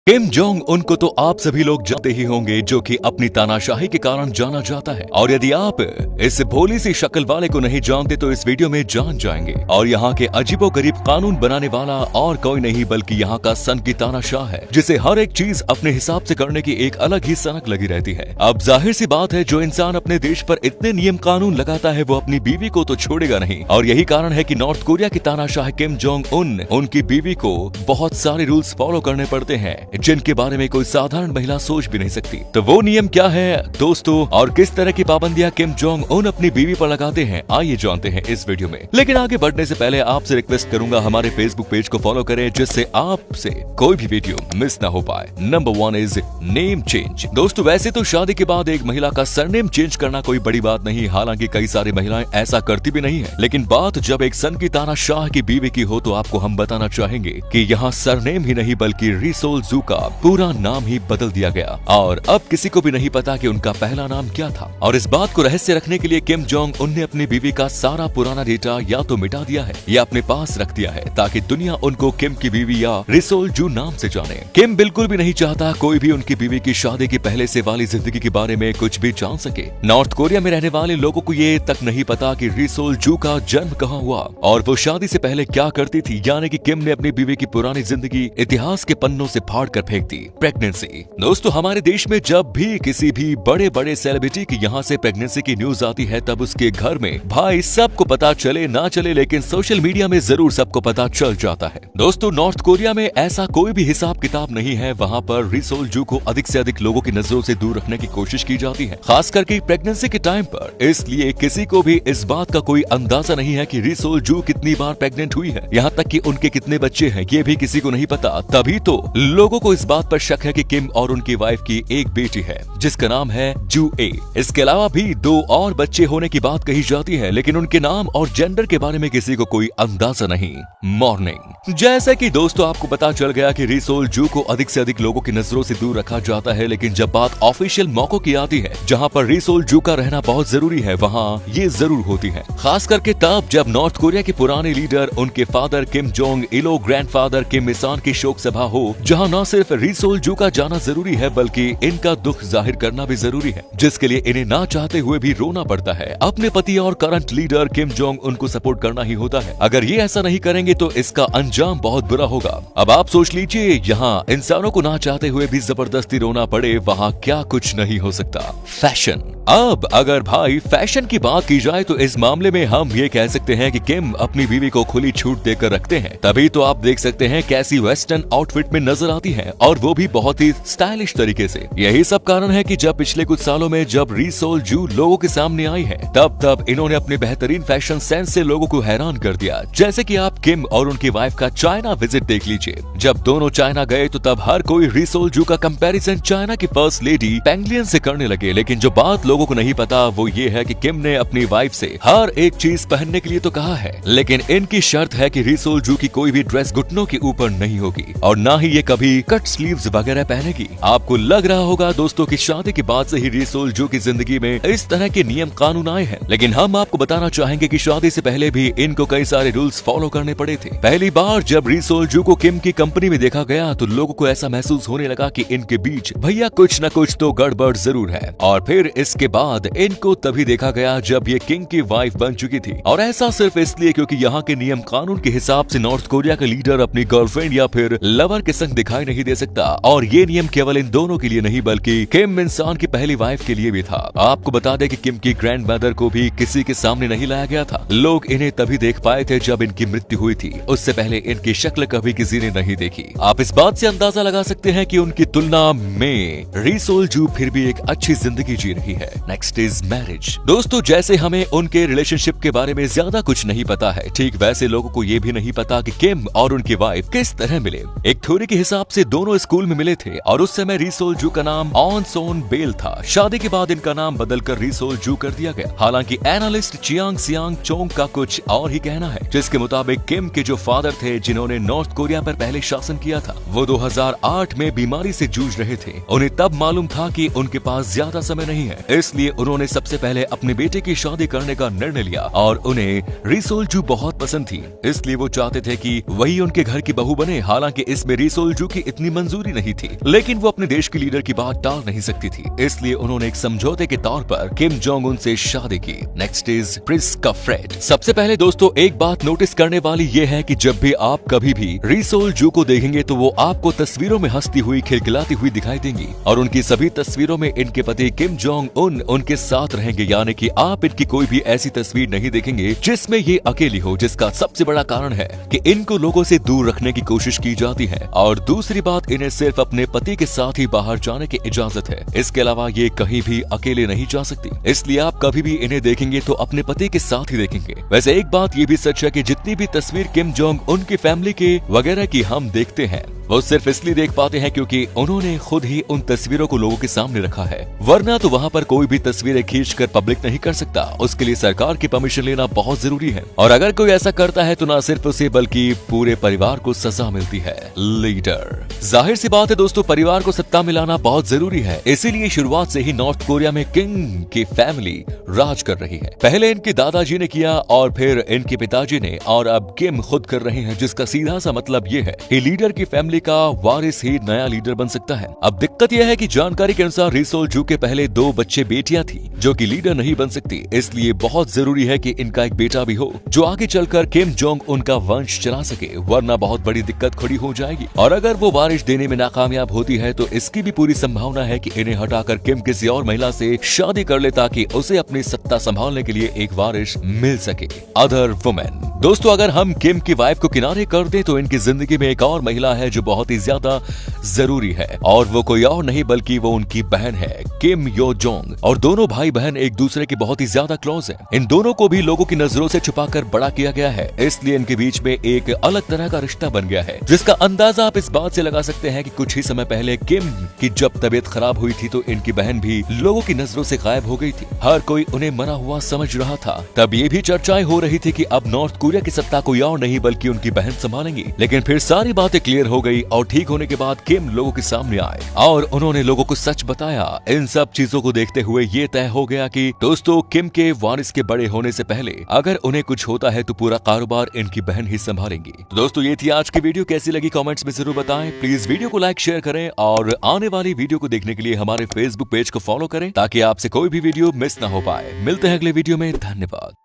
Kim Jong Un को तो आप सभी लोग जानते ही होंगे, जो कि अपनी तानाशाही के कारण जाना जाता है। और यदि आप इस भोली सी शक्ल वाले को नहीं जानते तो इस वीडियो में जान जाएंगे। और यहाँ के अजीबोगरीब कानून बनाने वाला और कोई नहीं बल्कि यहाँ का सन की तानाशाह है, जिसे हर एक चीज अपने हिसाब से करने की एक अलग ही सनक लगी रहती है। अब जाहिर सी बात है, जो इंसान अपने देश पर इतने नियम कानून लगाता है वो अपनी बीवी को तो छोड़ेगा नहीं। और यही कारण है कि नॉर्थ कोरिया की तानाशाह किम जोंग उनकी बीवी को बहुत सारे रूल्स फॉलो करने पड़ते हैं, जिनके बारे में कोई साधारण महिला सोच भी नहीं सकती। तो वो नियम क्या है दोस्तों, और किस तरह की पाबंदियां किम जोंग उन अपनी बीवी पर लगाते हैं, आइए जानते हैं इस वीडियो में। लेकिन आगे बढ़ने से पहले आपसे रिक्वेस्ट करूंगा, हमारे फेसबुक पेज को फॉलो करें, जिससे आपसे कोई भी वीडियो मिस ना हो पाए। Number 1 is name change. दोस्तों वैसे तो शादी के बाद एक महिला का सरनेम चेंज करना कोई बड़ी बात नहीं, हालांकि कई सारी महिलाएं ऐसा करती भी नहीं है। लेकिन बात जब एक सन की तानाशाह की बीवी की हो तो आपको हम बताना चाहेंगे कि यहाँ सरनेम ही नहीं बल्कि री सोल जू का पूरा नाम ही बदल दिया गया। और अब किसी को भी नहीं पता कि उनका पहला नाम क्या था। और इस बात को रहस्य रखने के लिए किम जोंग उन ने अपनी बीवी का सारा पुराना डेटा या तो मिटा दिया है या अपने पास रख दिया है, ताकि दुनिया उनको किम की बीवी या रिसोल जू नाम से जाने। किम बिल्कुल भी नहीं चाहता कोई भी उनकी बीवी की शादी की पहले से वाली जिंदगी के बारे में कुछ भी जान सके। नॉर्थ कोरिया में रहने वाले लोगों को ये तक नहीं पता कि रिसोल जू का जन्म कहाँ हुआ और वो शादी से पहले क्या करती थी, यानी कि किम ने अपनी बीवी की पुरानी जिंदगी इतिहास के पन्नों से फाड़ कर फेंक दी। प्रेगनेंसी। दोस्तों हमारे देश में जब भी किसी भी बड़े बड़े सेलिब्रिटी की यहाँ से प्रेगनेंसी की न्यूज आती है, तब उसके घर में भाई सबको पता चले ना चले, लेकिन सोशल मीडिया में जरूर सबको पता चल जाता है। दोस्तों नॉर्थ कोरिया में ऐसा कोई भी हिसाब किताब नहीं है, वहाँ पर रिसोल जू को अधिक से अधिक लोगों की नजरों से दूर रखने की कोशिश की जाती है, खास करके प्रेगनेंसी के टाइम पर। इसलिए किसी को भी इस बात का कोई अंदाजा नहीं है कि रिसोल जू कितनी बार प्रेग्नेंट हुई है, यहाँ तक कि उनके कितने बच्चे हैं ये भी किसी को नहीं पता। तभी तो लोगों को इस बात पर शक है कि किम और उनकी वाइफ की एक बेटी है जिसका नाम है जू ए। इसके अलावा भी 2 और बच्चे होने की बात कही जाती है, लेकिन उनके नाम और जेंडर के बारे में किसी को कोई अंदाजा नहीं। मॉर्निंग। जैसे कि दोस्तों आपको पता चल गया कि रिसोल जू को अधिक से अधिक लोगों की नजरों से दूर रखा जाता है, लेकिन जब बात ऑफिशियल मौकों की आती है जहां पर रिसोल जू का रहना बहुत जरूरी है, वहां ये जरूर होती है। खास करके तब जब नॉर्थ कोरिया के पुराने लीडर उनके फादर किम जोंग इलो, ग्रैंडफादर किम इसान की शोक सभा हो, जहाँ न सिर्फ रिसोल जू का जाना जरूरी है बल्कि इनका दुख जाहिर करना भी जरूरी है, जिसके लिए इन्हें ना चाहते हुए भी रोना पड़ता है। अपने पति और करंट लीडर किम जोंग उनको सपोर्ट करना ही होता है। अगर ये ऐसा नहीं करेंगे तो इसका अंजाम बहुत बुरा होगा। अब आप सोच लीजिए, यहाँ इंसानों को ना चाहते हुए भी जबरदस्ती रोना पड़े, वहाँ क्या कुछ नहीं हो सकता। फैशन। अब अगर भाई फैशन की बात की जाए तो इस मामले में हम ये कह सकते हैं कि किम अपनी बीवी को खुली छूट देकर रखते हैं। तभी तो आप देख सकते हैं कैसी वेस्टर्न आउटफिट में नजर आती है, और वो भी बहुत ही स्टाइलिश तरीके से। यही सब कारण है कि जब पिछले कुछ सालों में जब रिसोल जू लोगों के सामने आई है, तब इन्होंने अपने बेहतरीन फैशन सेंस से लोगों को हैरान कर दिया। जैसे कि आप किम और उनकी वाइफ का चाइना विजिट देख लीजिए। जब दोनों चाइना गए तो तब हर कोई रिसोल जू का कंपैरिजन चाइना की फर्स्ट लेडी पेंगलियन से करने लगे, लेकिन जो बात लोगों को नहीं पता वो ये है कि किम ने अपनी वाइफ से हर एक चीज पहनने के लिए तो कहा है, लेकिन इनकी शर्त है कि रिसोल जू की कोई भी ड्रेस घुटनों के ऊपर नहीं होगी और ना ही ये कभी कट स्लीव्स वगैरह पहनेगी। आपको लग रहा होगा दोस्तों कि शादी के बाद से ही रिसोल जू की जिंदगी में इस तरह के नियम कानून आए हैं, लेकिन हम आपको बताना चाहेंगे कि शादी से पहले भी इनको कई सारे रूल्स फॉलो करने पड़े थे। पहली बार जब रिसोल जू को किम की कंपनी में देखा गया तो लोगों को ऐसा महसूस होने लगा कि इनके बीच भैया कुछ न कुछ तो गड़बड़ जरूर है। और फिर इसके बाद इनको तभी देखा गया जब ये किंग की वाइफ बन चुकी थी, और ऐसा सिर्फ इसलिए क्योंकि यहाँ के नियम कानून के हिसाब से नॉर्थ कोरिया का लीडर अपनी गर्लफ्रेंड या फिर लवर के संग दिखाई नहीं दे सकता। और ये नियम केवल इन दोनों के लिए नहीं बल्कि किम इंसान की पहली वाइफ के लिए भी था। आपको बता दें कि किम की ग्रैंड मदर को भी किसी के सामने नहीं लाया गया था। लोग इन्हें तभी देख पाए थे जब इनकी मृत्यु हुई थी, उससे पहले इनकी शक्ल कभी किसी ने नहीं देखी। आप इस बात से अंदाजा लगा सकते हैं कि उनकी तुलना में रिसोल जू फिर भी एक अच्छी जिंदगी जी रही है। Next is marriage. दोस्तों जैसे हमें उनके रिलेशनशिप के बारे में ज्यादा कुछ नहीं पता है, ठीक वैसे लोगों को ये भी नहीं पता कि किम और उनकी वाइफ किस तरह मिले। एक थ्योरी के हिसाब से दोनों स्कूल में मिले थे और उस समय रिसोल जू का नाम ऑन सोन बेल था। शादी के बाद इनका नाम बदलकर रिसोल जू कर दिया गया। हालांकि एनालिस्ट चियांग सियांग चोंग का कुछ और ही कहना है, जिसके मुताबिक किम के जो फादर थे जिन्होंने नॉर्थ कोरिया पर पहले शासन किया था, वो 2008 में बीमारी से जूझ रहे थे। उन्हें तब मालूम था कि उनके पास ज्यादा समय नहीं है, इसलिए उन्होंने सबसे पहले अपने बेटे की शादी करने का निर्णय लिया। और उन्हें रिसोल जू बहुत पसंद थी, इसलिए वो चाहते थे कि वही उनके घर की बहू बने। हालांकि इसमें रिसोल जू की इतनी मंजूरी नहीं थी, लेकिन वो अपने देश के लीडर की बात टाल नहीं सकती थी, इसलिए उन्होंने एक समझौते के तौर पर किम जोंग उन से शादी की। Next is Prisca Fred. सबसे पहले दोस्तों एक बात नोटिस करने वाली ये है कि जब भी आप कभी भी री सोल जू को देखेंगे तो वो आपको तस्वीरों में हंसती हुई खिलखिलाती हुई दिखाई देंगी और उनकी सभी तस्वीरों में इनके पति किम जोंग उन उनके साथ रहेंगे, यानी कि आप इनकी कोई भी ऐसी तस्वीर नहीं देखेंगे जिसमें ये अकेली हो, जिसका सबसे बड़ा कारण है कि इनको लोगों से दूर रखने की कोशिश की जाती है। और दूसरी बात, इन्हें सिर्फ अपने पति के साथ ही बाहर जाने की इजाजत है, इसके अलावा ये कहीं भी अकेले नहीं जा सकती, इसलिए आप कभी भी इन्हें देखेंगे तो अपने पति के साथ ही देखेंगे। वैसे एक बात ये भी सच है कि जितनी भी तस्वीर किम जोंग उनकी फैमिली के वगैरह की हम देखते हैं वो सिर्फ इसलिए देख पाते हैं क्योंकि उन्होंने खुद ही उन तस्वीरों को लोगों के सामने रखा है, वरना तो वहाँ पर कोई भी तस्वीरें खींचकर पब्लिक नहीं कर सकता। उसके लिए सरकार की परमिशन लेना बहुत जरूरी है और अगर कोई ऐसा करता है तो न सिर्फ उसे बल्कि पूरे परिवार को सजा मिलती है। लीडर, जाहिर सी बात है दोस्तों, परिवार को सत्ता मिलाना बहुत जरूरी है, इसीलिए शुरुआत से ही नॉर्थ कोरिया में किंग की फैमिली राज कर रही है। पहले इनके दादाजी ने किया और फिर इनके पिताजी ने और अब किम खुद कर रहे हैं, जिसका सीधा सा मतलब ये है कि लीडर की फैमिली का वारिस ही नया लीडर बन सकता है। अब दिक्कत यह है कि जानकारी के अनुसार री सोल जू के पहले 2 बच्चे बेटियां थी जो कि लीडर नहीं बन सकती, इसलिए बहुत जरूरी है कि इनका एक बेटा भी हो जो आगे चलकर किम जोंग उनका वंश चला सके, वरना बहुत बड़ी दिक्कत खड़ी हो जाएगी। और अगर वो वारिस देने में नाकामयाब होती है तो इसकी भी पूरी संभावना है कि इन्हें हटाकर किम किसी और महिला से शादी कर ले ताकि उसे अपनी सत्ता संभालने के लिए एक वारिस मिल सके। अदर वुमेन, दोस्तों अगर हम किम की वाइफ को किनारे कर दें तो इनकी जिंदगी में एक और महिला है जो बहुत ही ज्यादा जरूरी है और वो कोई और नहीं बल्कि वो उनकी बहन है किम यो जोंग। और दोनों भाई बहन एक दूसरे के बहुत ही ज्यादा क्लोज हैं। इन दोनों को भी लोगों की नजरों से छुपाकर बड़ा किया गया है, इसलिए इनके बीच में एक अलग तरह का रिश्ता बन गया है, जिसका अंदाजा आप इस बात से लगा सकते हैं कि कुछ ही समय पहले किम की जब तबीयत खराब हुई थी तो इनकी बहन भी लोगों की नजरों से गायब हो गई थी। हर कोई उन्हें मरा हुआ समझ रहा था। तब ये भी चर्चाएं हो रही थी कि अब नॉर्थ कोरिया की सत्ता कोई और नहीं बल्कि उनकी बहन संभालेंगी, लेकिन फिर सारी बातें क्लियर हो गई और ठीक होने के बाद किम लोगों के सामने आए और उन्होंने लोगों को सच बताया। इन सब चीजों को देखते हुए ये तय हो गया कि दोस्तों किम के वारिस के बड़े होने से पहले अगर उन्हें कुछ होता है तो पूरा कारोबार इनकी बहन ही संभालेंगी। तो दोस्तों ये थी आज की वीडियो, कैसी लगी कमेंट्स में जरूर बताएं। प्लीज वीडियो को लाइक शेयर करें और आने वाली वीडियो को देखने के लिए हमारे फेसबुक पेज को फॉलो करें ताकि आपसे कोई भी वीडियो मिस ना हो पाए। मिलते हैं अगले वीडियो में, धन्यवाद।